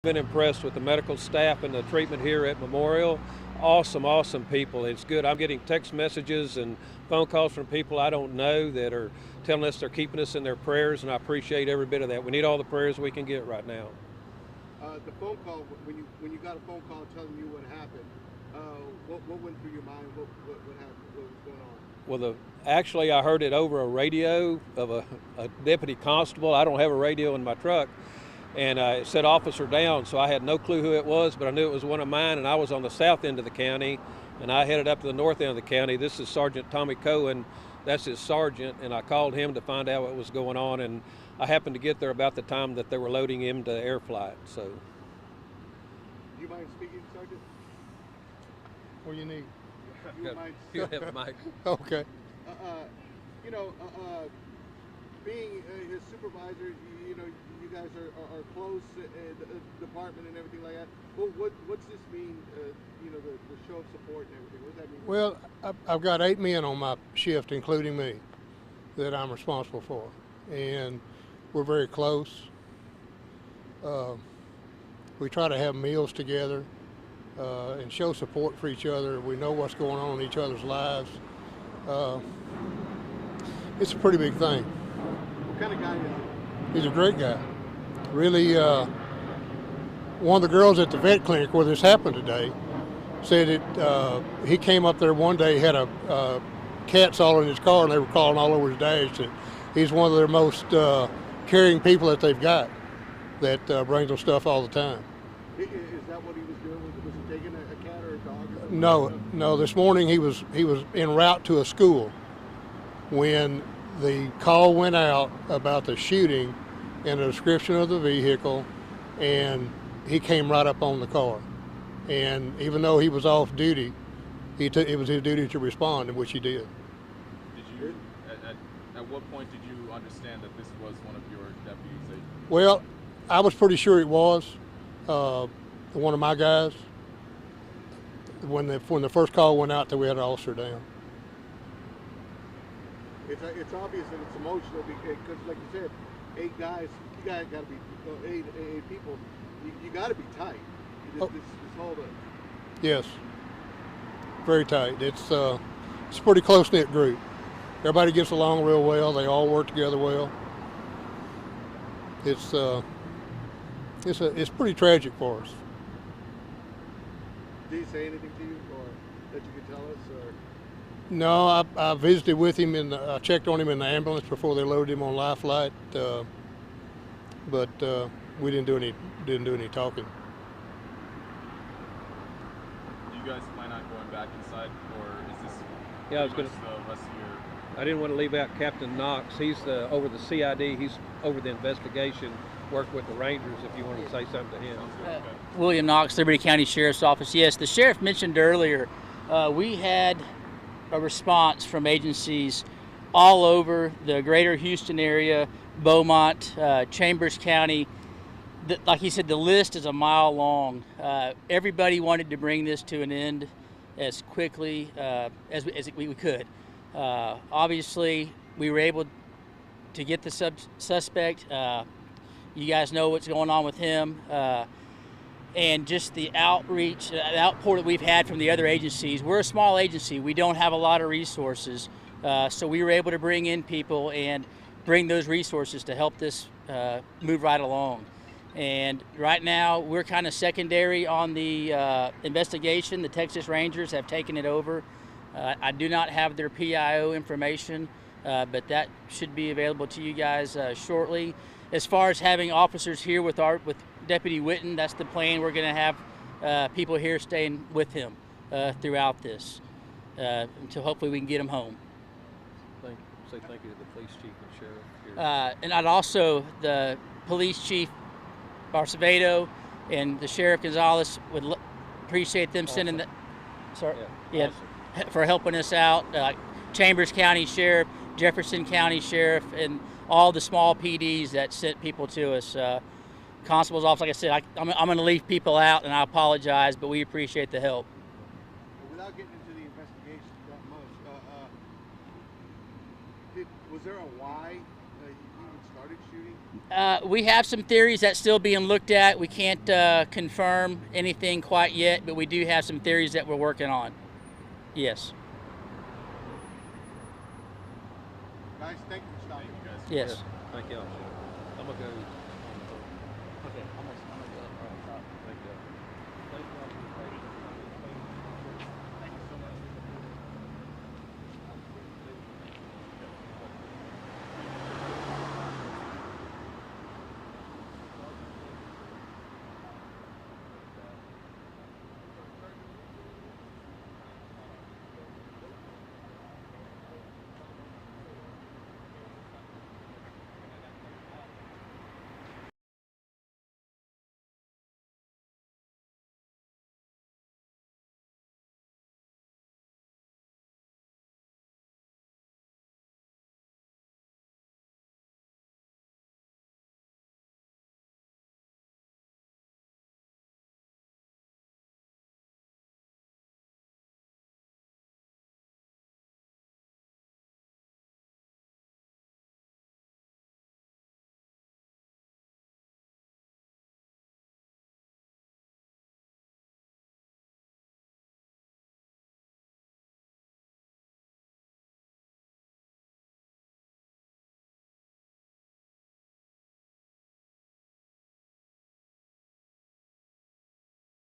Been impressed with the medical staff and the treatment here at Memorial. Awesome people. It's good. I'm getting text messages and phone calls from people I don't know that are telling us they're keeping us in their prayers, and I appreciate every bit of that. We need all the prayers we can get right now. The phone call, when you got a phone call telling you what happened, what went through your mind? What happened? What was going on? Well, actually, I heard it over a radio of a deputy constable. I don't have a radio in my truck, and it said officer down, so I had no clue who it was, but I knew it was one of mine, and I was on the south end of the county, and I headed up to the north end of the county. This is Sergeant Tommy Cohen. That's his sergeant, and I called him to find out what was going on, and I happened to get there about the time that they were loading him to air flight. So, Do you mind speaking, Sergeant? What do you need? You mind? you have a mic. Okay. You know, being his supervisor, you know, you guys are close, the department and everything like that. What's this mean? You know, the show of support and everything. What does that mean? Well, I've got 8 men on my shift, including me, that I'm responsible for, and we're very close. We try to have meals together and show support for each other. We know what's going on in each other's lives. It's a pretty big thing. What kind of guy is he? He's a great guy. Really, one of the girls at the vet clinic where this happened today said that he came up there one day, had a cats all in his car, and they were crawling all over his dash. And he's one of their most caring people that they've got that brings them stuff all the time. Is that what he was doing? Was he taking a cat or a dog? Or something? No. This morning he was en route to a school when the call went out about the shooting and a description of the vehicle, and he came right up on the car. And even though he was off duty, it was his duty to respond, in which he did. Did you, at what point did you understand that this was one of your deputies? Well, I was pretty sure it was one of my guys. When the first call went out, that we had an officer down. It's obvious that it's emotional because, like you said, 8 guys. You guys got to be eight people. You got to be tight. This whole. Yes, very tight. It's a pretty close-knit group. Everybody gets along real well. They all work together well. It's pretty tragic for us. Did he say anything to you, or that you could tell us, or? No, I visited with him I checked on him in the ambulance before they loaded him on Life Flight, but we didn't do any talking. Do you guys plan on going back inside, or is this Yeah, I was pretty going much the rest of your? I didn't want to leave out Captain Knox. He's over the CID. He's over the investigation. Worked with the Rangers. If you want to say something to him. William Knox, Liberty County Sheriff's Office. Yes, the sheriff mentioned earlier, we had a response from agencies all over the greater Houston area, Beaumont, Chambers County. Like he said, the list is a mile long. Everybody wanted to bring this to an end as quickly as we could. Obviously, we were able to get the suspect. You guys know what's going on with him. And just the outreach, the outpour that we've had from the other agencies. We're a small agency. We don't have a lot of resources. So we were able to bring in people and bring those resources to help this move right along. And right now, we're kind of secondary on the investigation. The Texas Rangers have taken it over. I do not have their PIO information, but that should be available to you guys shortly. As far as having officers here with Deputy Witten, that's the plan. We're going to have people here staying with him throughout this until hopefully we can get him home. Say thank you to the police chief and sheriff. And I'd also, the police chief Barcevedo and the sheriff Gonzalez would appreciate them sending the, sorry, yeah, Awesome. for helping us out. Chambers County Sheriff, Jefferson County Sheriff, and all the small PDs that sent people to us. Constable's office, like I said, I'm going to leave people out, and I apologize, but we appreciate the help. Without getting into the investigation that much, was there a why you even started shooting? We have some theories that's still being looked at. We can't confirm anything quite yet, but we do have some theories that we're working on. Yes. Guys, thank you for stopping. Yes. Thank you.